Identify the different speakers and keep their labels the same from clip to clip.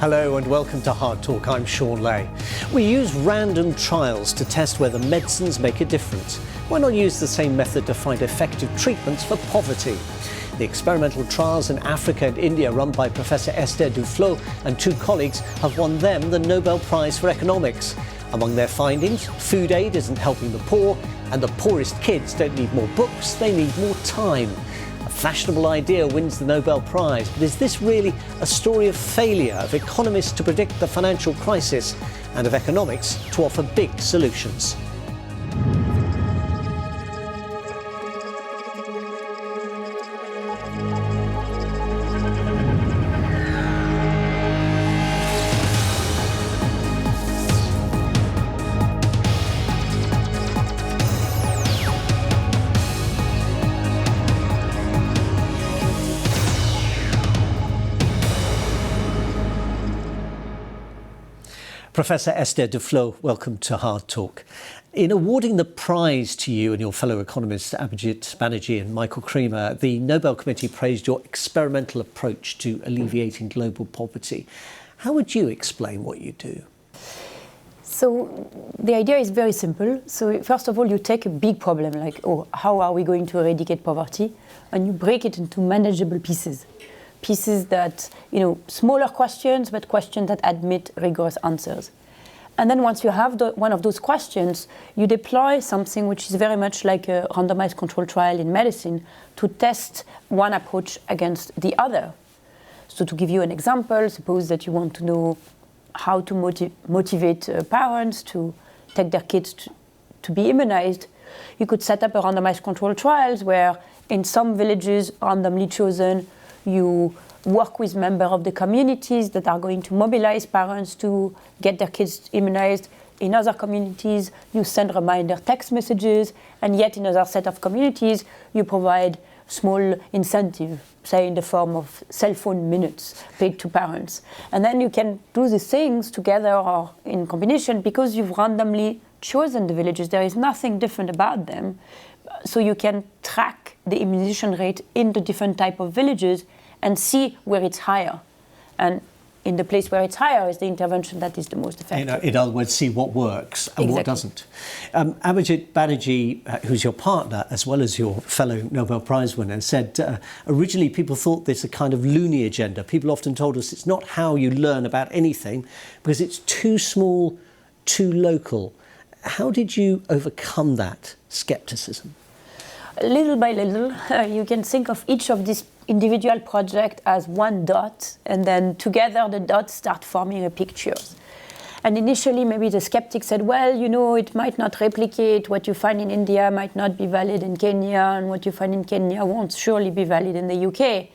Speaker 1: Hello and welcome to HARDtalk. I'm Shaun Ley. We use random trials to test whether medicines make a difference. Why not use the same method to find effective treatments for poverty? The experimental trials in Africa and India run by Professor Esther Duflo and two colleagues have won them the Nobel Prize for economics. Among their findings, food aid isn't helping the poor, and the poorest kids don't need more books, they need more time. A fashionable idea wins the Nobel Prize, but is this really a story of failure of economists to predict the financial crisis and of economics to offer big solutions? Professor Esther Duflo, welcome to HARDtalk. In awarding the prize to you and your fellow economists Abhijit Banerjee and Michael Creamer, the Nobel Committee praised your experimental approach to alleviating global poverty. How would you explain what you do?
Speaker 2: So the idea is very simple. So first of all, you take a big problem like, how are we going to eradicate poverty? And you break it into manageable pieces. Pieces that, smaller questions, but questions that admit rigorous answers. And then once you have one of those questions, you deploy something which is very much like a randomized control trial in medicine to test one approach against the other. So to give you an example, suppose that you want to know how to motivate parents to take their kids to be immunized. You could set up a randomized control trials where in some villages randomly chosen, you work with members of the communities that are going to mobilize parents to get their kids immunized. In other communities, you send reminder text messages, and yet in other set of communities, you provide small incentive, say in the form of cell phone minutes paid to parents. And then you can do these things together or in combination because you've randomly chosen the villages. There is nothing different about them. So you can track the immunization rate in the different type of villages and see where it's higher. And in the place where it's higher is the intervention that is the most effective.
Speaker 1: In other words, see what works and
Speaker 2: exactly.
Speaker 1: What doesn't. Abhijit Banerjee, who's your partner as well as your fellow Nobel Prize winner, said originally people thought this a kind of loony agenda. People often told us it's not how you learn about anything because it's too small, too local. How did you overcome that skepticism?
Speaker 2: Little by little, you can think of each of these individual projects as one dot, and then together the dots start forming a picture. And initially, maybe the skeptic said, well, it might not replicate what you find in India, might not be valid in Kenya, and what you find in Kenya won't surely be valid in the UK.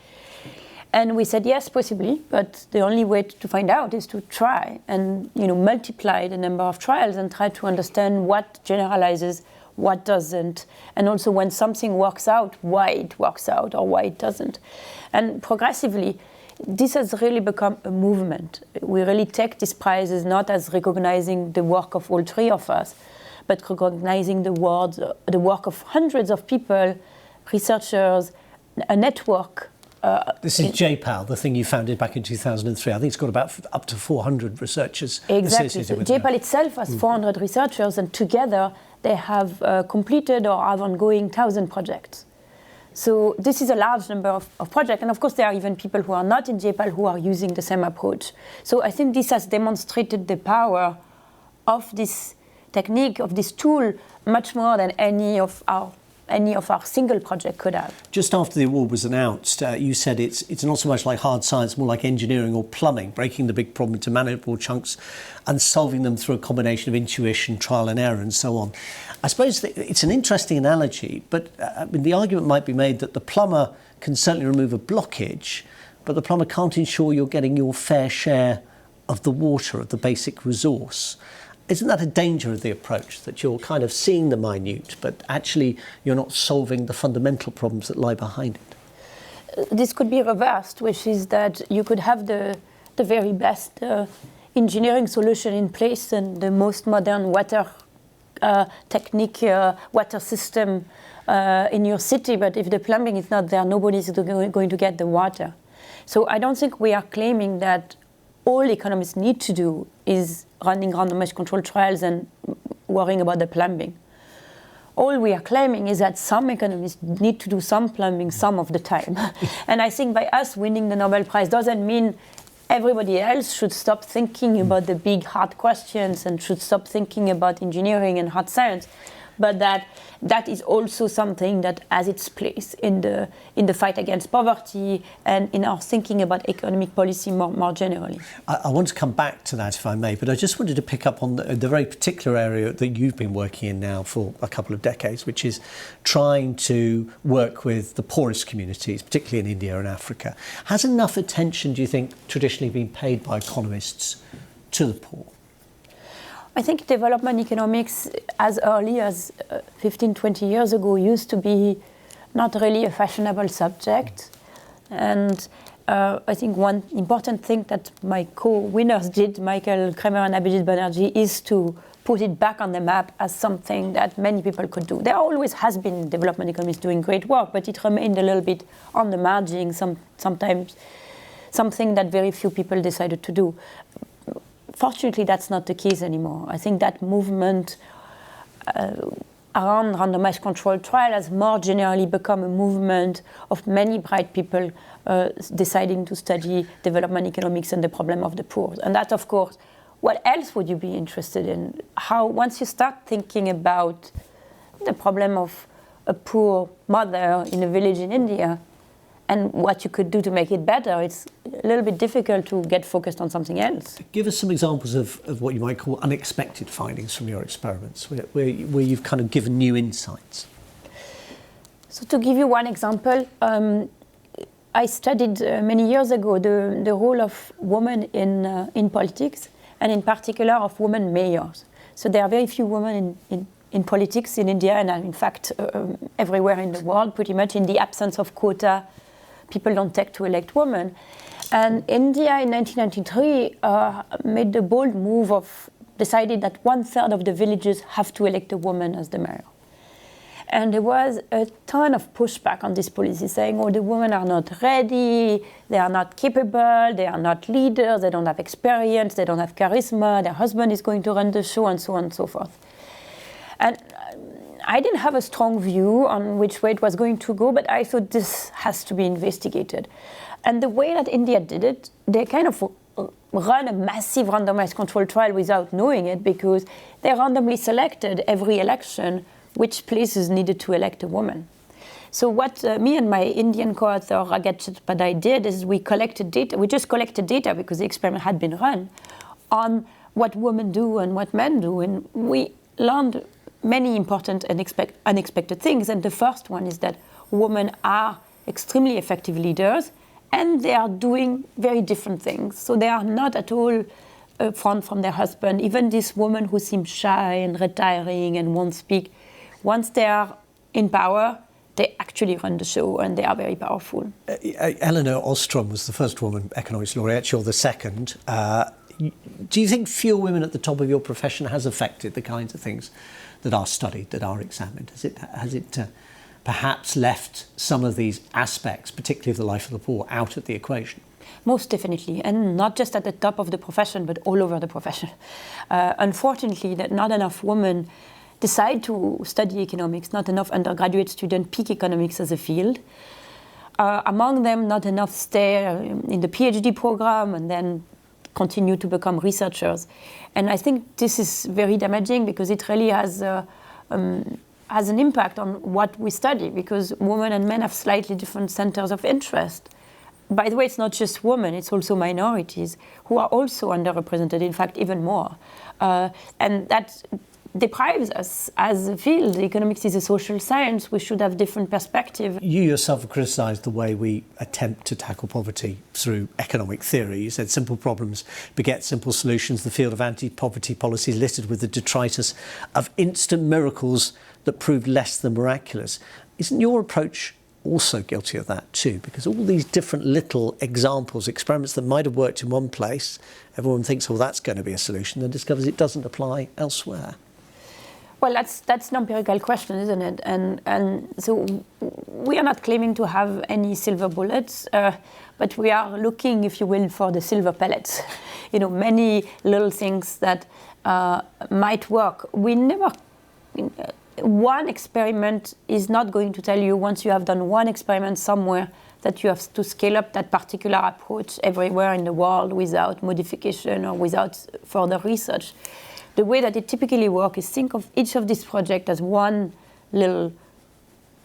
Speaker 2: And we said, yes, possibly, but the only way to find out is to try and, multiply the number of trials and try to understand what generalizes, what doesn't, and also when something works out, why it works out or why it doesn't. And progressively, this has really become a movement. We really take these prizes not as recognizing the work of all three of us, but recognizing the work of hundreds of people, researchers, a network.
Speaker 1: This is JPAL, the thing you founded back in 2003. I think it's got about up to 400 researchers associated with it.
Speaker 2: JPAL itself has 400 researchers, and together they have completed or have ongoing 1,000 projects. So this is a large number of projects. And of course, there are even people who are not in JPAL who are using the same approach. So I think this has demonstrated the power of this technique, of this tool, much more than any of our single project could have.
Speaker 1: Just after the award was announced, you said it's not so much like hard science, more like engineering or plumbing, breaking the big problem into manageable chunks and solving them through a combination of intuition, trial and error and so on. I suppose it's an interesting analogy, but the argument might be made that the plumber can certainly remove a blockage, but the plumber can't ensure you're getting your fair share of the water, of the basic resource. Isn't that a danger of the approach, that you're kind of seeing the minute, but actually you're not solving the fundamental problems that lie behind it?
Speaker 2: This could be reversed, which is that you could have the very best engineering solution in place and the most modern water technique, water system in your city, but if the plumbing is not there, nobody's going to get the water. So I don't think we are claiming that all economists need to do is running randomized controlled trials and worrying about the plumbing. All we are claiming is that some economists need to do some plumbing some of the time. And I think by us winning the Nobel Prize doesn't mean everybody else should stop thinking about the big hard questions and should stop thinking about engineering and hard science, but that is also something that has its place in the fight against poverty and in our thinking about economic policy more generally.
Speaker 1: I want to come back to that if I may, but I just wanted to pick up on the very particular area that you've been working in now for a couple of decades, which is trying to work with the poorest communities, particularly in India and Africa. Has enough attention, do you think, traditionally been paid by economists to the poor?
Speaker 2: I think development economics, as early as 15, 20 years ago, used to be not really a fashionable subject. And I think one important thing that my co-winners did, Michael Kremer and Abhijit Banerjee, is to put it back on the map as something that many people could do. There always has been development economists doing great work, but it remained a little bit on the margin, sometimes something that very few people decided to do. Fortunately, that's not the case anymore. I think that movement around randomized controlled trial has more generally become a movement of many bright people deciding to study development economics and the problem of the poor. And that, of course, what else would you be interested in? How, once you start thinking about the problem of a poor mother in a village in India, and what you could do to make it better, it's a little bit difficult to get focused on something else.
Speaker 1: Give us some examples of what you might call unexpected findings from your experiments, where you've kind of given new insights.
Speaker 2: So to give you one example, I studied many years ago the role of women in politics, and in particular of women mayors. So there are very few women in politics in India, and in fact everywhere in the world, pretty much. In the absence of quota, people don't take to elect women. And India in 1993 made the bold move of decided that 1/3 of the villages have to elect a woman as the mayor. And there was a ton of pushback on this policy, saying, oh, the women are not ready, they are not capable, they are not leaders, they don't have experience, they don't have charisma, their husband is going to run the show, and so on and so forth. And I didn't have a strong view on which way it was going to go, but I thought this has to be investigated. And the way that India did it, they kind of run a massive randomized controlled trial without knowing it, because they randomly selected every election which places needed to elect a woman. So what me and my Indian co-author Ragat Chattopadhyay did is we collected data. We just collected data because the experiment had been run on what women do and what men do, and we learned many important and unexpected things. And the first one is that women are extremely effective leaders, and they are doing very different things. So they are not at all fond from their husband. Even this woman who seems shy and retiring and won't speak, once they are in power, they actually run the show, and they are very powerful.
Speaker 1: Elinor Ostrom was the first woman economics laureate. You're the second. Do you think fewer women at the top of your profession has affected the kinds of things that are studied, that are examined? Has it perhaps left some of these aspects, particularly of the life of the poor, out of the equation?
Speaker 2: Most definitely, and not just at the top of the profession, but all over the profession. Unfortunately, that not enough women decide to study economics, not enough undergraduate students pick economics as a field. Among them, not enough stay in the PhD program and then continue to become researchers. And I think this is very damaging, because it really has an impact on what we study, because women and men have slightly different centers of interest. By the way, it's not just women, it's also minorities who are also underrepresented, in fact, even more. And that deprives us as a field. Economics is a social science. We should have different perspective.
Speaker 1: You yourself have criticised the way we attempt to tackle poverty through economic theory. You said simple problems beget simple solutions. The field of anti-poverty policy is littered with the detritus of instant miracles that prove less than miraculous. Isn't your approach also guilty of that too? Because all these different little examples, experiments that might have worked in one place, everyone thinks, well, that's going to be a solution, then discovers it doesn't apply elsewhere.
Speaker 2: Well, that's an empirical question, isn't it? And so we are not claiming to have any silver bullets, but we are looking, if you will, for the silver pellets. Many little things that might work. One experiment is not going to tell you, once you have done one experiment somewhere, that you have to scale up that particular approach everywhere in the world without modification or without further research. The way that it typically works is think of each of these projects as one little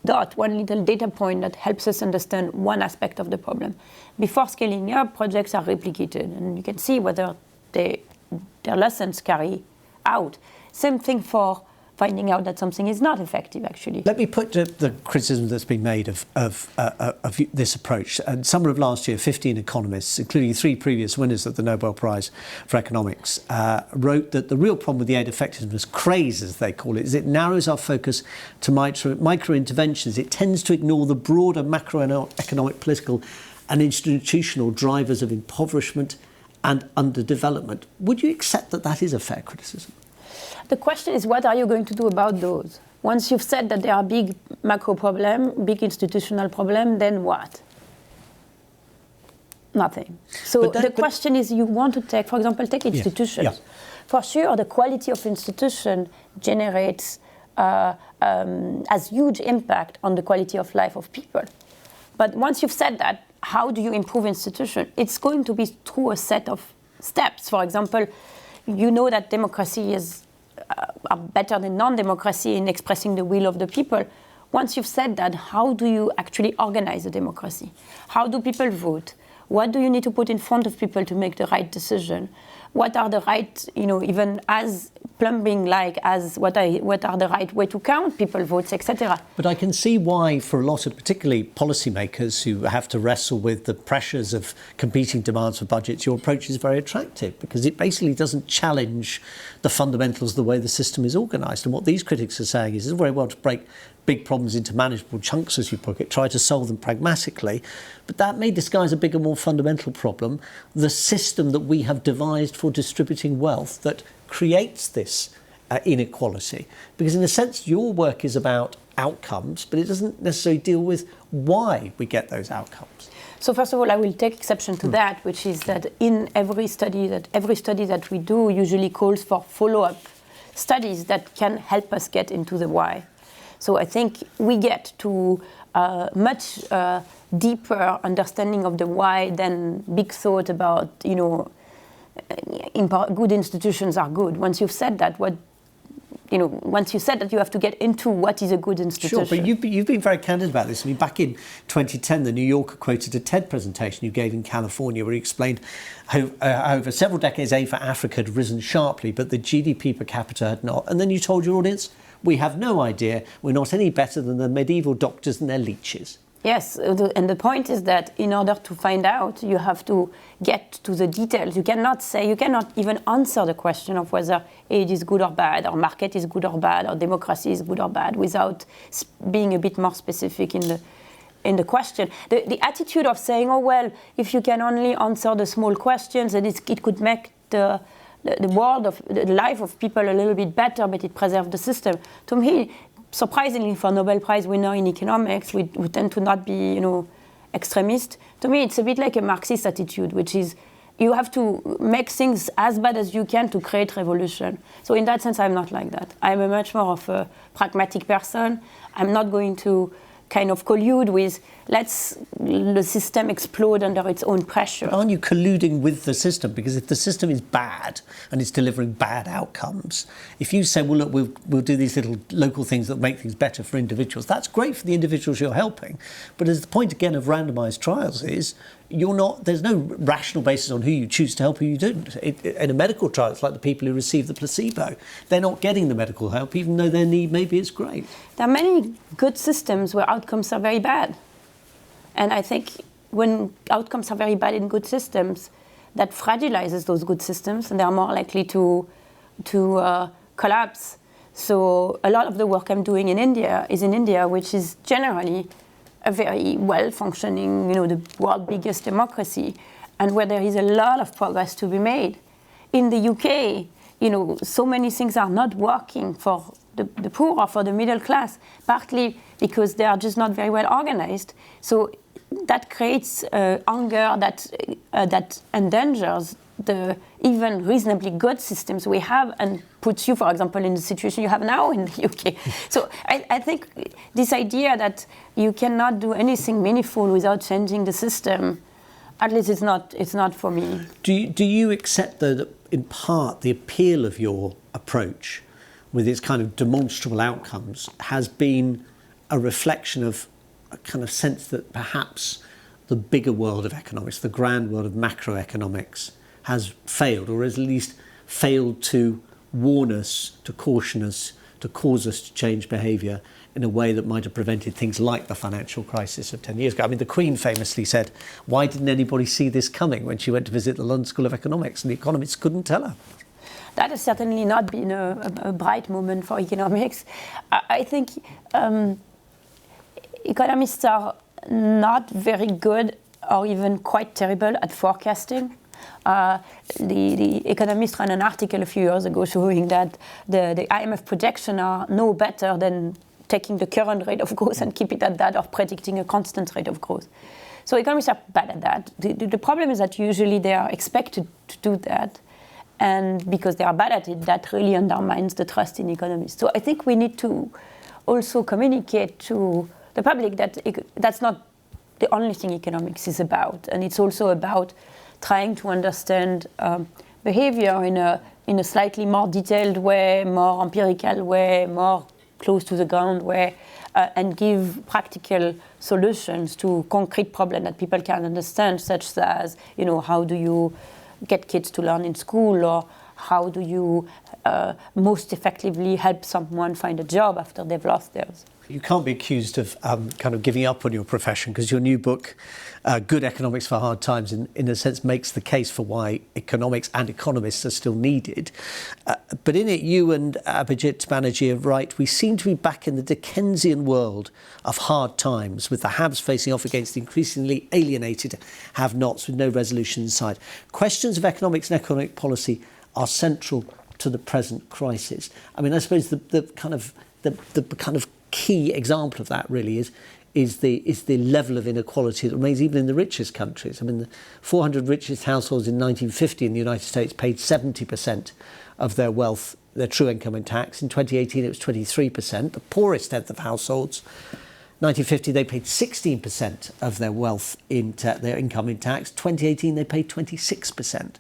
Speaker 2: dot, one little data point that helps us understand one aspect of the problem. Before scaling up, projects are replicated, and you can see whether their lessons carry out. Same thing for finding out that something is not effective, actually.
Speaker 1: Let me put the criticism that's been made of this approach. And summer of last year, 15 economists, including 3 previous winners of the Nobel Prize for economics, wrote that the real problem with the aid effectiveness craze, as they call it, is it narrows our focus to micro-interventions. It tends to ignore the broader macroeconomic, political and institutional drivers of impoverishment and underdevelopment. Would you accept that that is a fair criticism?
Speaker 2: The question is, what are you going to do about those? Once you've said that there are big macro problem, big institutional problem, then what? Nothing. So the question is, you want to take, for example, take institutions. Yeah. For sure, the quality of institution generates, has huge impact on the quality of life of people. But once you've said that, how do you improve institution? It's going to be through a set of steps. For example, you know that democracy is are better than non-democracy in expressing the will of the people. Once you've said that, how do you actually organize a democracy? How do people vote? What do you need to put in front of people to make the right decision? What are the right, even as plumbing, what are the right way to count people votes, etc.
Speaker 1: But I can see why, for a lot of particularly policymakers who have to wrestle with the pressures of competing demands for budgets, your approach is very attractive, because it basically doesn't challenge the fundamentals of the way the system is organised. And what these critics are saying is it's very well to break big problems into manageable chunks, as you put it, try to solve them pragmatically, but that may disguise a bigger, more fundamental problem, the system that we have devised for distributing wealth that creates this inequality. Because in a sense, your work is about outcomes, but it doesn't necessarily deal with why we get those outcomes.
Speaker 2: So first of all, I will take exception to that, which is that in every study that we do usually calls for follow-up studies that can help us get into the why. So I think we get to much deeper understanding of the why than big thought about, good institutions are good. Once you've said that, once you said that, you have to get into what is a good institution.
Speaker 1: Sure, but you've been very candid about this. I mean, back in 2010, the New Yorker quoted a TED presentation you gave in California where you explained how over several decades aid for Africa had risen sharply, but the GDP per capita had not. And then you told your audience, we have no idea, we're not any better than the medieval doctors and their leeches.
Speaker 2: Yes, and the point is that in order to find out, you have to get to the details. You cannot even answer the question of whether aid is good or bad, or market is good or bad, or democracy is good or bad, without being a bit more specific in the question. The attitude of saying, oh well, if you can only answer the small questions, then it could make the life of people a little bit better, but it preserves the system. To me, surprisingly, for Nobel Prize winner in economics, we tend to not be, extremist. To me, it's a bit like a Marxist attitude, which is you have to make things as bad as you can to create revolution. So in that sense, I'm not like that. I'm a much more of a pragmatic person. I'm not going to kind of collude with, let's the system explode under its own pressure.
Speaker 1: But aren't you colluding with the system? Because if the system is bad and it's delivering bad outcomes, if you say, well, look, we'll do these little local things that make things better for individuals, that's great for the individuals you're helping. But as the point again of randomised trials is, there's no rational basis on who you choose to help, who you don't. In a medical trial, it's like the people who receive the placebo. They're not getting the medical help, even though their need maybe is great.
Speaker 2: There are many good systems where outcomes are very bad. And I think when outcomes are very bad in good systems, that fragilizes those good systems, and they are more likely to collapse. So a lot of the work I'm doing in India, which is generally a very well-functioning, the world's biggest democracy, and where there is a lot of progress to be made. In the UK, so many things are not working for the poor or for the middle class, partly because they are just not very well organized. So that creates hunger that endangers the even reasonably good systems we have and puts you, for example, in the situation you have now in the UK. So I think this idea that you cannot do anything meaningful without changing the system, at least it's not for me.
Speaker 1: Do you accept, though, that in part the appeal of your approach with its kind of demonstrable outcomes has been a reflection of a kind of sense that perhaps the bigger world of economics, the grand world of macroeconomics, has failed, or has at least failed to warn us, to caution us, to cause us to change behaviour in a way that might have prevented things like the financial crisis of 10 years ago? I mean, the Queen famously said, why didn't anybody see this coming when she went to visit the London School of Economics, and the economists couldn't tell her?
Speaker 2: That has certainly not been a bright moment for economics. I think economists are not very good or even quite terrible at forecasting. The Economist ran an article a few years ago showing that the IMF projections are no better than taking the current rate of growth and keep it at that, or predicting a constant rate of growth. So economists are bad at that. The problem is that usually they are expected to do that, and because they are bad at it, that really undermines the trust in economists. So I think we need to also communicate to the public that that's not the only thing economics is about, and it's also about trying to understand behavior in a slightly more detailed way, more empirical way, more close to the ground way, and give practical solutions to concrete problems that people can understand, such as, how do you get kids to learn in school, or how do you most effectively help someone find a job after they've lost theirs.
Speaker 1: You can't be accused of kind of giving up on your profession, because your new book, Good Economics for Hard Times, in a sense makes the case for why economics and economists are still needed. But in it, you and Abhijit Banerjee write, we seem to be back in the Dickensian world of hard times, with the haves facing off against the increasingly alienated have-nots with no resolution in sight. Questions of economics and economic policy are central to the present crisis. I mean, I suppose the kind of key example of that really is the level of inequality that remains even in the richest countries. I mean, the 400 richest households in 1950 in the United States paid 70% of their wealth, their true income in tax. In 2018, it was 23%. The poorest tenth of households, 1950, they paid 16% of their wealth their income in tax. 2018, they paid 26%.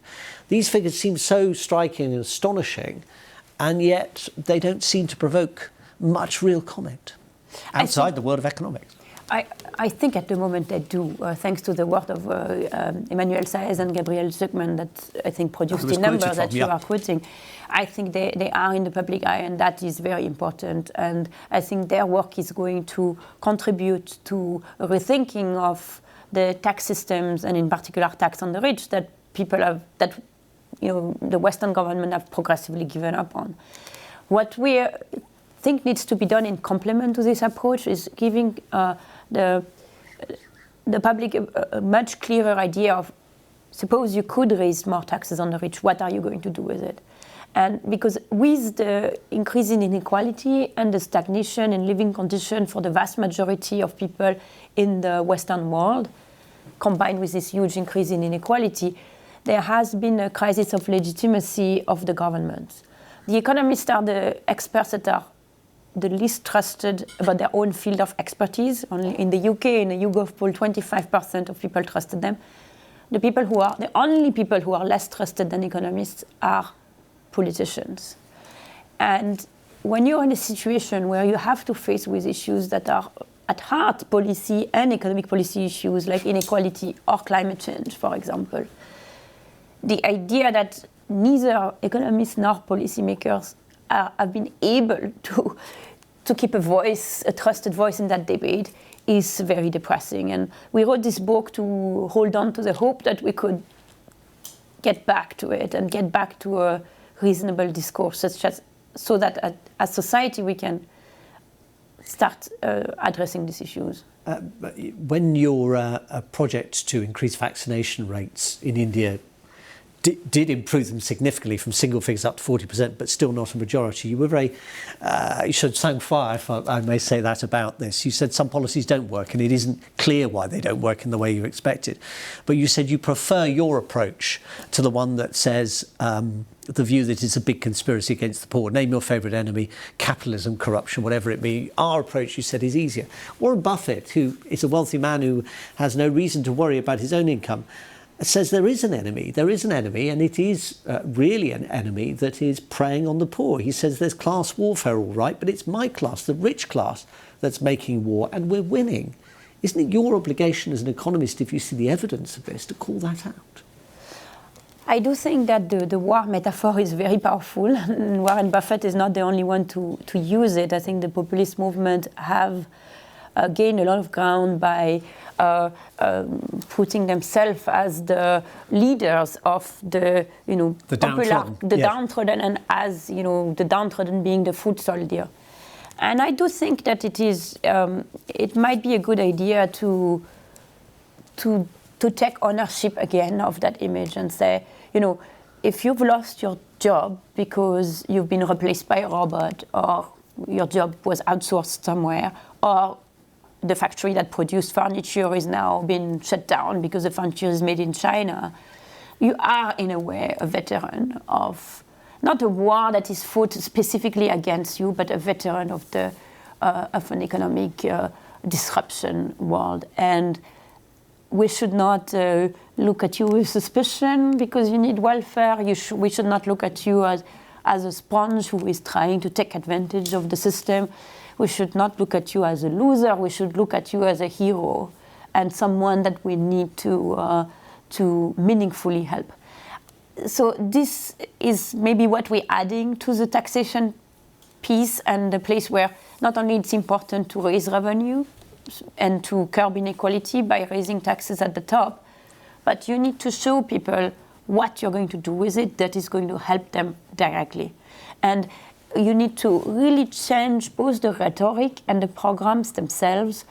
Speaker 1: These figures seem so striking and astonishing, and yet they don't seem to provoke much real comment outside the world of economics.
Speaker 2: I think at the moment they do, thanks to the work of Emmanuel Saez and Gabriel Zuckman that I think produced the numbers that you are quoting. I think they are in the public eye, and that is very important. And I think their work is going to contribute to a rethinking of the tax systems, and in particular tax on the rich, that people have, that the Western government have progressively given up on. What we think needs to be done in complement to this approach is giving the public a much clearer idea of, suppose you could raise more taxes on the rich, what are you going to do with it? And because with the increase in inequality and the stagnation in living conditions for the vast majority of people in the Western world, combined with this huge increase in inequality, there has been a crisis of legitimacy of the government. The economists are the experts that are the least trusted about their own field of expertise. Only in the UK, in a YouGov poll, 25% of people trusted them. The only people who are less trusted than economists are politicians. And when you're in a situation where you have to face with issues that are at heart policy and economic policy issues like inequality or climate change, for example, the idea that neither economists nor policymakers have been able to keep a trusted voice in that debate is very depressing. And we wrote this book to hold on to the hope that we could get back to it and get back to a reasonable discourse, so that as society we can start addressing these issues.
Speaker 1: When your project to increase vaccination rates in India did improve them significantly from single figures up to 40%, but still not a majority. You were very, you showed sang-fire, if I may say that, about this. You said some policies don't work, and it isn't clear why they don't work in the way you expected. But you said you prefer your approach to the one that says the view that it's a big conspiracy against the poor. Name your favourite enemy, capitalism, corruption, whatever it be. Our approach, you said, is easier. Warren Buffett, who is a wealthy man who has no reason to worry about his own income, says there is an enemy, and it is really an enemy that is preying on the poor. He says there's class warfare, all right, but it's my class, the rich class, that's making war, and we're winning. Isn't it your obligation as an economist, if you see the evidence of this, to call that out?
Speaker 2: I do think that the war metaphor is very powerful, and Warren Buffett is not the only one to use it. I think the populist movement have gained a lot of ground by putting themselves as the leaders of the downtrodden, and as the downtrodden being the foot soldier. And I do think that it might be a good idea to take ownership again of that image and say, if you've lost your job because you've been replaced by a robot, or your job was outsourced somewhere, or the factory that produced furniture is now being shut down because the furniture is made in China, you are, in a way, a veteran of, not a war that is fought specifically against you, but a veteran of an economic disruption world. And we should not look at you with suspicion because you need welfare. We should not look at you as a sponge who is trying to take advantage of the system. We should not look at you as a loser. We should look at you as a hero and someone that we need to meaningfully help. So this is maybe what we're adding to the taxation piece, and the place where not only it's important to raise revenue and to curb inequality by raising taxes at the top, but you need to show people what you're going to do with it that is going to help them directly. And you need to really change both the rhetoric and the programs themselves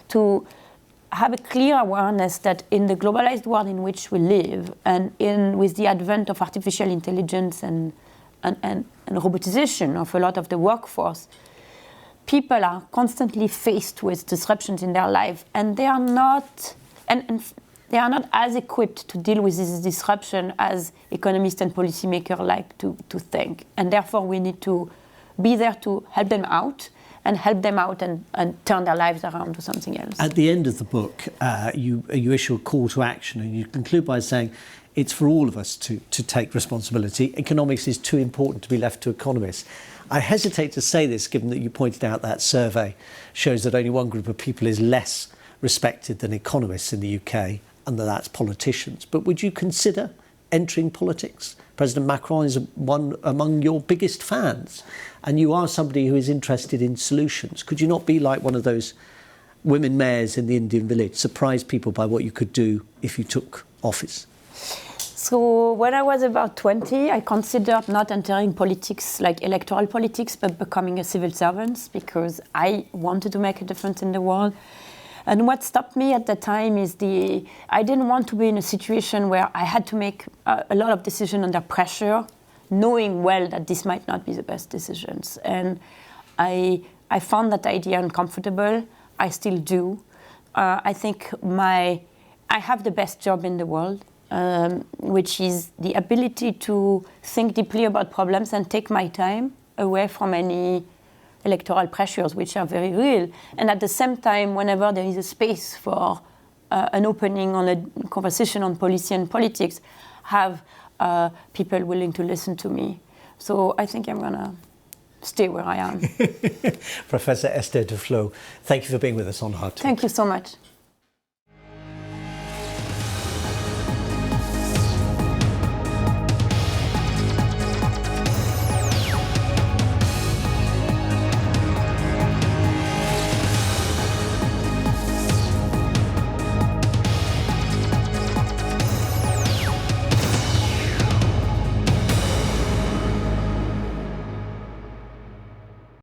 Speaker 2: to have a clear awareness that in the globalized world in which we live, and with the advent of artificial intelligence and robotization of a lot of the workforce, people are constantly faced with disruptions in their life, and they are not as equipped to deal with this disruption as economists and policymakers like to think. And therefore, we need to be there to help them out and turn their lives around to something else.
Speaker 1: At the end of the book, you issue a call to action, and you conclude by saying it's for all of us to take responsibility. Economics is too important to be left to economists. I hesitate to say this, given that you pointed out that survey shows that only one group of people is less respected than economists in the UK, and that's politicians. But would you consider entering politics? President Macron is one among your biggest fans, and you are somebody who is interested in solutions. Could you not be like one of those women mayors in the Indian village, surprise people by what you could do if you took office?
Speaker 2: So when I was about 20, I considered not entering politics, like electoral politics, but becoming a civil servant, because I wanted to make a difference in the world. And what stopped me at the time is I didn't want to be in a situation where I had to make a lot of decisions under pressure, knowing well that this might not be the best decisions. And I found that idea uncomfortable. I still do. I think I have the best job in the world, which is the ability to think deeply about problems and take my time away from any electoral pressures, which are very real. And at the same time, whenever there is a space for an opening on a conversation on policy and politics, have people willing to listen to me. So I think I'm going to stay where I am.
Speaker 1: Professor Esther Duflo, thank you for being with us on HARDtalk.
Speaker 2: Thank you so much.